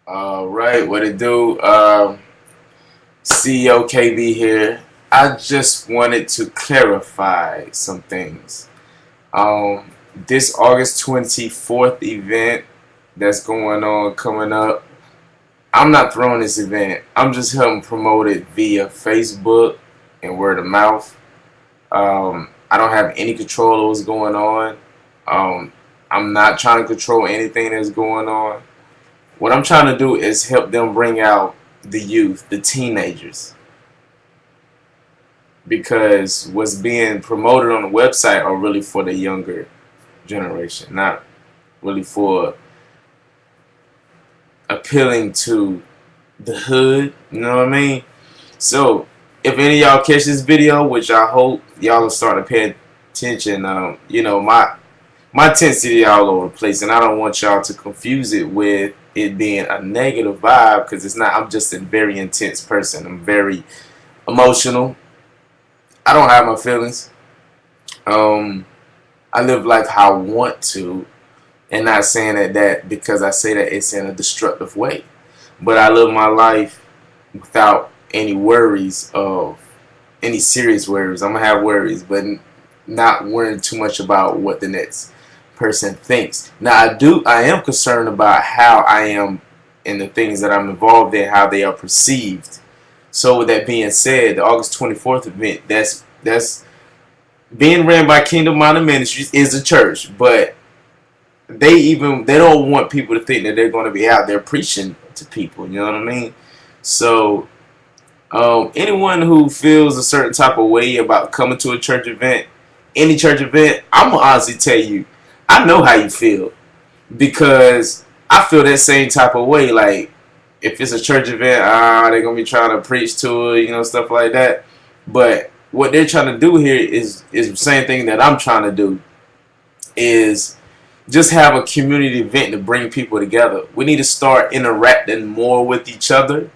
All right, what it do? CEO KB here. I just wanted to clarify some things. This August 24th event that's going on coming up, I'm not throwing this event. I'm just helping promote it via Facebook and word of mouth. I don't have any control of what's going on. Um, I'm not trying to control anything that's going on. What I'm trying to do is help them bring out the youth, the teenagers, because what's being promoted on the website are really for the younger generation, not really for appealing to the hood. You know what I mean? So, if any of y'all catch this video, which I hope y'all will start to pay attention, my intensity all over the place, and I don't want y'all to confuse it with it being a negative vibe, because it's not. I'm just a very intense person. I'm very emotional. I don't have my feelings. Um, I live life how I want to, and not saying that because I say that it's in a destructive way. But I live my life without any worries of any serious worries. I'm gonna have worries, but not worrying too much about what the next person thinks. Now I am concerned about how I am in the things that I'm involved in, how they are perceived. So with that being said, the August 24th event, that's being ran by Kingdom Minded Ministries, is a church, but they don't want people to think that they're going to be out there preaching to people. You know what I mean? So anyone who feels a certain type of way about coming to a church event, any church event, I'm gonna honestly tell you, I know how you feel, because I feel that same type of way. Like, if it's a church event, they're gonna be trying to preach to it, stuff like that. But what they're trying to do here is the same thing that I'm trying to do, is just have a community event to bring people together. We need to start interacting more with each other,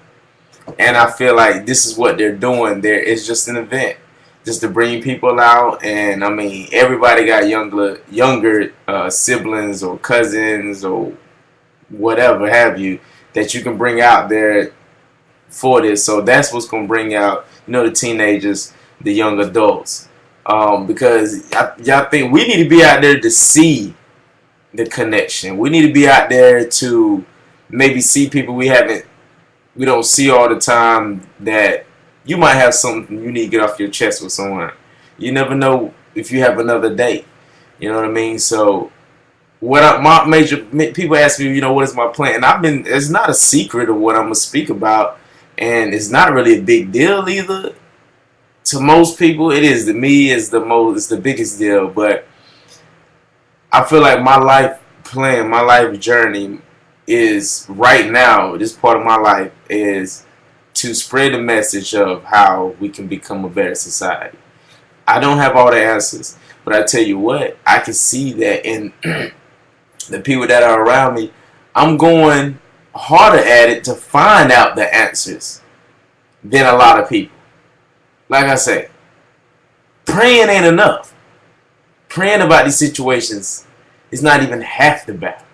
and I feel like this is what they're doing. There is just an event, just to bring people out. And I mean, everybody got younger siblings or cousins or whatever have you that you can bring out there for this. So that's what's gonna bring out, the teenagers, the young adults. Because y'all think we need to be out there to see the connection. We need to be out there to maybe see people we don't see all the time, that you might have something you need to get off your chest with someone. You never know if you have another day. You know what I mean? So my major people ask me, what is my plan? And it's not a secret of what I'm gonna speak about, and it's not really a big deal either. To most people, it is. To me, it's the biggest deal. But I feel like my life plan, my life journey is right now, this part of my life is to spread the message of how we can become a better society. I don't have all the answers, but I tell you what, I can see that in the people that are around me. I'm going harder at it to find out the answers than a lot of people. Like I say, praying ain't enough. Praying about these situations is not even half the battle.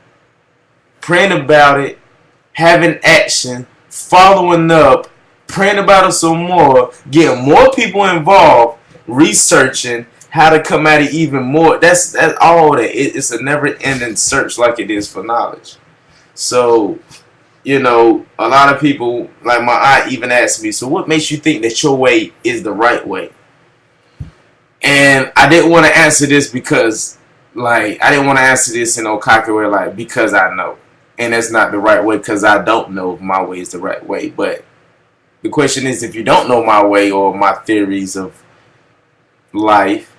Praying about it, having action, following up, praying about it some more, getting more people involved, researching how to come at it even more. That's all that. It's a never-ending search, like it is for knowledge. So, a lot of people, like my aunt, even asked me, so what makes you think that your way is the right way? And I didn't want to answer this because, I didn't want to answer this in Okaka where, because I know. And that's not the right way, because I don't know if my way is the right way. But the question is, if you don't know my way or my theories of life,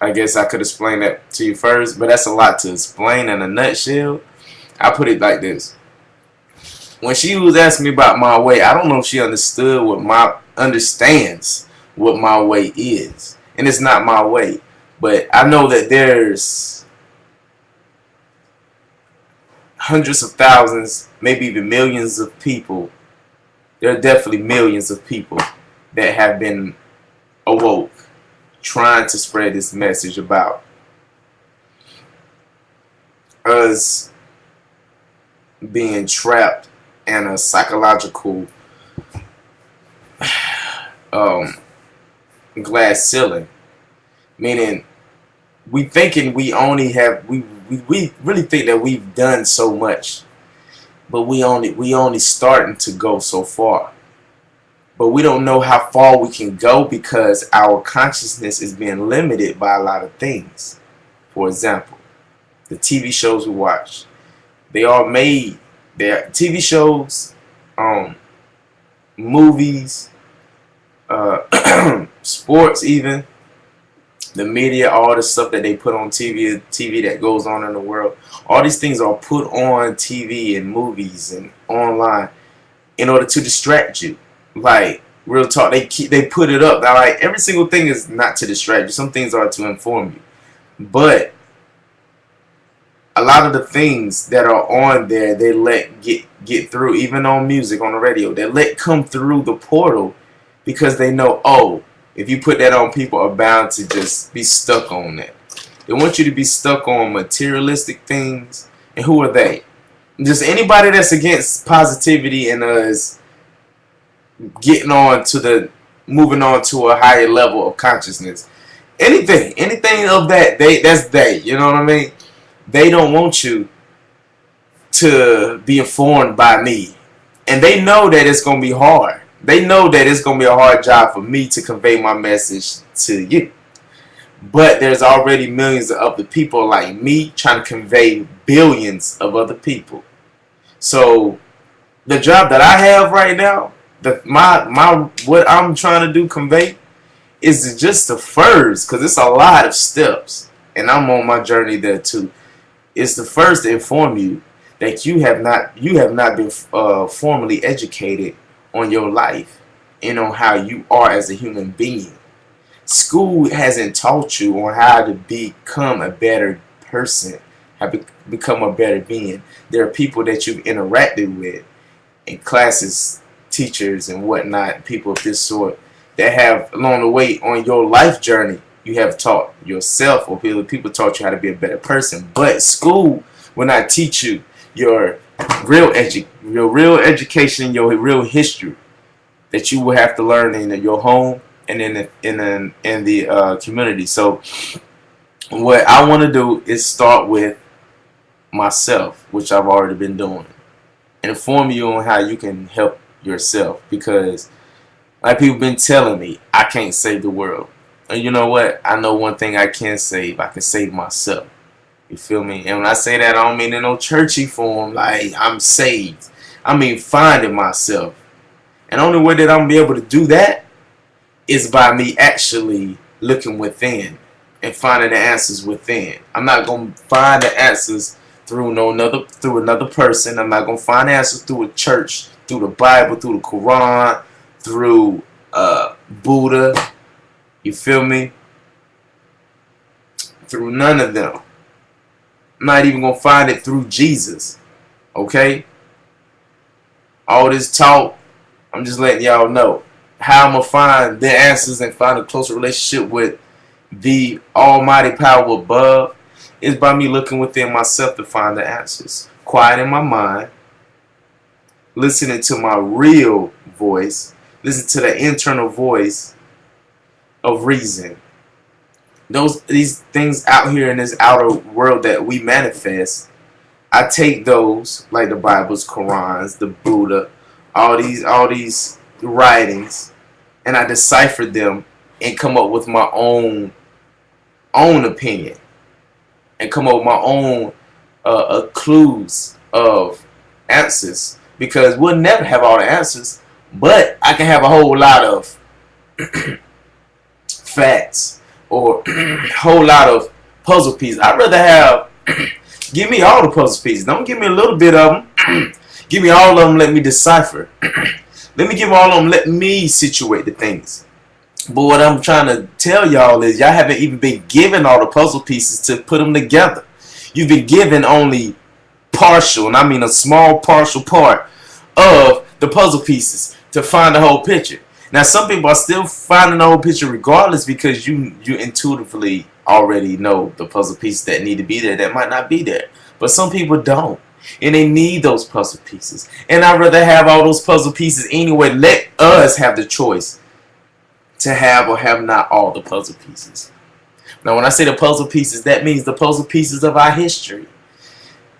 I guess I could explain that to you first. But that's a lot to explain in a nutshell. I put it like this. When she was asking me about my way, I don't know if she understands what my way is. And it's not my way. But I know that there's hundreds of thousands, maybe even millions of people. There are definitely millions of people that have been awoke, trying to spread this message about us being trapped in a psychological um, glass ceiling, meaning we thinking we only have we really think that we've done so much, but we only starting to go so far. But we don't know how far we can go because our consciousness is being limited by a lot of things. For example, the TV shows we watch, they are made, they're TV shows, movies, sports, even the media, all the stuff that they put on TV that goes on in the world. All these things are put on TV and movies and online in order to distract you. Like, real talk, they put it up. Now, like, every single thing is not to distract you. Some things are to inform you. But a lot of the things that are on there, they let get through, even on music, on the radio. They let come through the portal because they know, oh, if you put that on, people are bound to just be stuck on that. They want you to be stuck on materialistic things. And who are they? Just anybody that's against positivity and is moving on to a higher level of consciousness. Anything of that, that's they. You know what I mean? They don't want you to be informed by me. And they know that it's going to be hard. They know that it's going to be a hard job for me to convey my message to you. But there's already millions of other people like me trying to convey billions of other people. So the job that I have right now, what I'm trying to do, convey, is just the first, because it's a lot of steps. And I'm on my journey there too. It's the first to inform you that you have not been formally educated on your life and on how you are as a human being. School hasn't taught you on how to become a better person, how to become a better being. There are people that you've interacted with in classes, teachers and whatnot, people of this sort, that have along the way on your life journey, you have taught yourself, or people taught you how to be a better person. But school will not teach you your real education, your real history that you will have to learn in your home and in the community. So what I want to do is start with myself, which I've already been doing, and inform you on how you can help yourself, because like people been telling me, I can't save the world. And you know what? I know one thing I can save. I can save myself. You feel me? And when I say that, I don't mean in no churchy form, like I'm saved. I mean finding myself. And the only way that I'm going to be able to do that is by me actually looking within and finding the answers within. I'm not going to find the answers through another person. I'm not going to find answers through a church, through the Bible, through the Quran, through Buddha. You feel me? Through none of them. I'm not even going to find it through Jesus. Okay? All this talk, I'm just letting y'all know how I'm going to find the answers and find a closer relationship with the almighty power above is by me looking within myself to find the answers. Quieting my mind, listening to my real voice, listen to the internal voice of reason. These things out here in this outer world that we manifest, I take those, like the Bible's, Qurans, the Buddha, all these writings, and I decipher them and come up with my own opinion and come up with my own clues of answers, because we'll never have all the answers, but I can have a whole lot of facts or a whole lot of puzzle pieces. I'd rather have give me all the puzzle pieces. Don't give me a little bit of them. Give me all of them. Let me decipher. Let me give all of them. Let me situate the things. But what I'm trying to tell y'all is y'all haven't even been given all the puzzle pieces to put them together. You've been given only partial, and I mean a small partial part of the puzzle pieces to find the whole picture. Now, some people are still finding the whole picture regardless, because you intuitively already know the puzzle pieces that need to be there that might not be there. But some people don't. And they need those puzzle pieces. And I'd rather have all those puzzle pieces anyway. Let us have the choice to have or have not all the puzzle pieces. Now, when I say the puzzle pieces, that means the puzzle pieces of our history.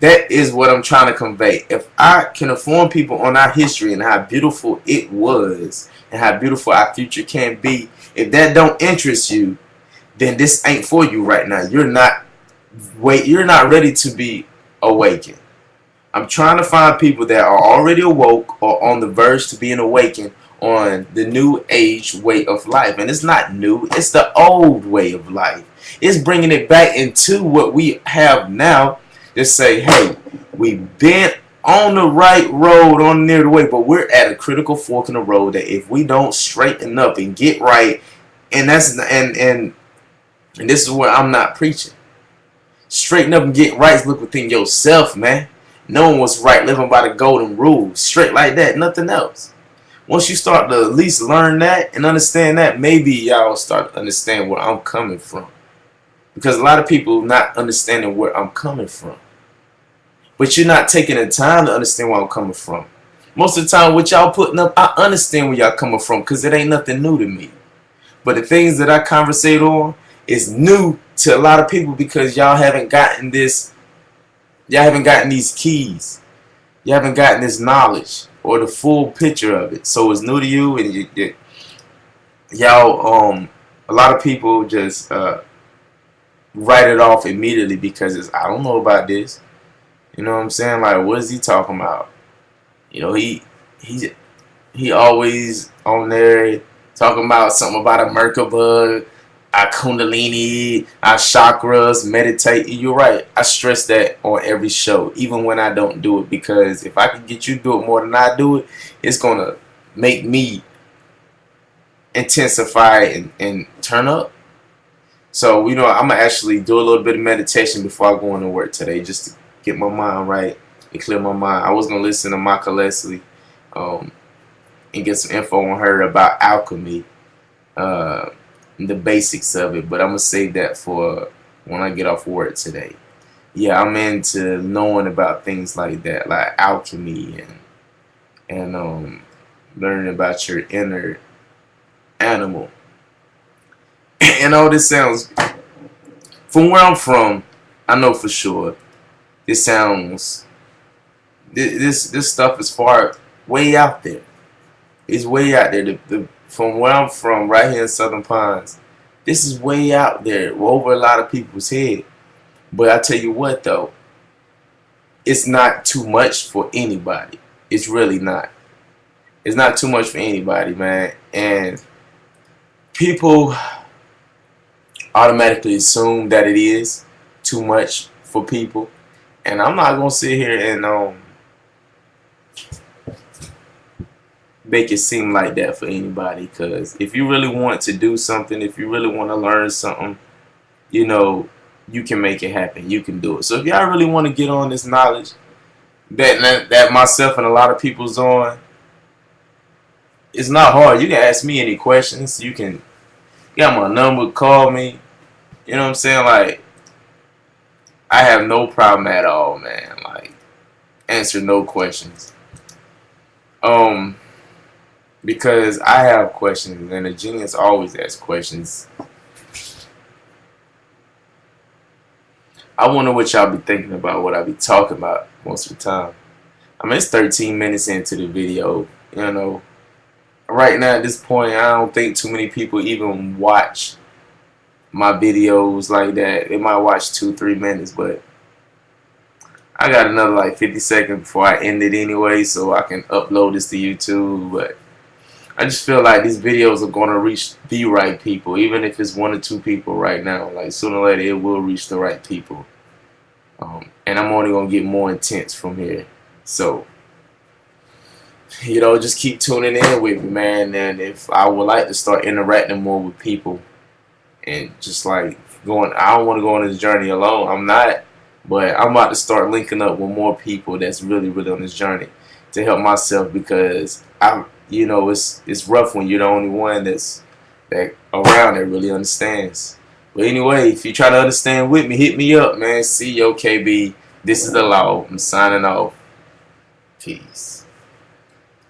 That is what I'm trying to convey. If I can inform people on our history and how beautiful it was and how beautiful our future can be, if that don't interest you, then this ain't for you right now. You're not ready to be awakened. I'm trying to find people that are already awoke or on the verge to being awakened on the new age way of life. And it's not new, it's the old way of life. It's bringing it back into what we have now. Just say, hey, we've been on the right road, on near the way, but we're at a critical fork in the road that if we don't straighten up and get right, and this is where I'm not preaching. Straighten up and get right. Look within yourself, man. Knowing what's right, living by the golden rules, straight like that, nothing else. Once you start to at least learn that and understand that, maybe y'all start to understand where I'm coming from. Because a lot of people not understanding where I'm coming from. But you're not taking the time to understand where I'm coming from. Most of the time, what y'all putting up, I understand where y'all coming from because it ain't nothing new to me. But the things that I conversate on is new to a lot of people because y'all haven't gotten this. Y'all haven't gotten these keys. You haven't gotten this knowledge or the full picture of it. So it's new to you, and y'all a lot of people just write it off immediately because it's, I don't know about this. You know what I'm saying? Like, what is he talking about? You know, he always on there talking about something about a Merkaba, our Kundalini, our chakras, meditate. You're right. I stress that on every show, even when I don't do it, because if I can get you to do it more than I do it, it's going to make me intensify and turn up. So, you know, I'm going to actually do a little bit of meditation before I go into work today, just to get my mind right and clear my mind. I was going to listen to Maka Leslie and get some info on her about alchemy. The basics of it, but I'm gonna save that for when I get off work today. Yeah, I'm into knowing about things like that, like alchemy and learning about your inner animal. And all this sounds, from where I'm from, I know for sure this sounds, this stuff is far way out there. It's way out there. From where I'm from, right here in Southern Pines, this is way out there, over a lot of people's head. But I tell you what, though, it's not too much for anybody. It's really not. It's not too much for anybody, man. And people automatically assume that it is too much for people. And I'm not gonna sit here and make it seem like that for anybody, because if you really want to do something, if you really want to learn something, you know, you can make it happen. You can do it. So if y'all really want to get on this knowledge that myself and a lot of people's on, it's not hard. You can ask me any questions. You got my number, call me. You know what I'm saying? Like, I have no problem at all, man. Like, answer no questions. Because I have questions, and a genius always asks questions. I wonder what y'all be thinking about, what I be talking about most of the time. I mean, it's 13 minutes into the video, you know. Right now, at this point, I don't think too many people even watch my videos like that. They might watch 2-3 minutes, but I got another like 50 seconds before I end it anyway, so I can upload this to YouTube. But I just feel like these videos are going to reach the right people, even if it's 1 or 2 people right now. Like, sooner or later, it will reach the right people. And I'm only going to get more intense from here. So, you know, just keep tuning in with me, man. And if I would like to start interacting more with people and just like I don't want to go on this journey alone. I'm not. But I'm about to start linking up with more people that's really, really on this journey to help myself, because you know, it's rough when you're the only one that around that really understands. But anyway, if you try to understand with me, hit me up, man. COKB This is the law. I'm signing off. Peace.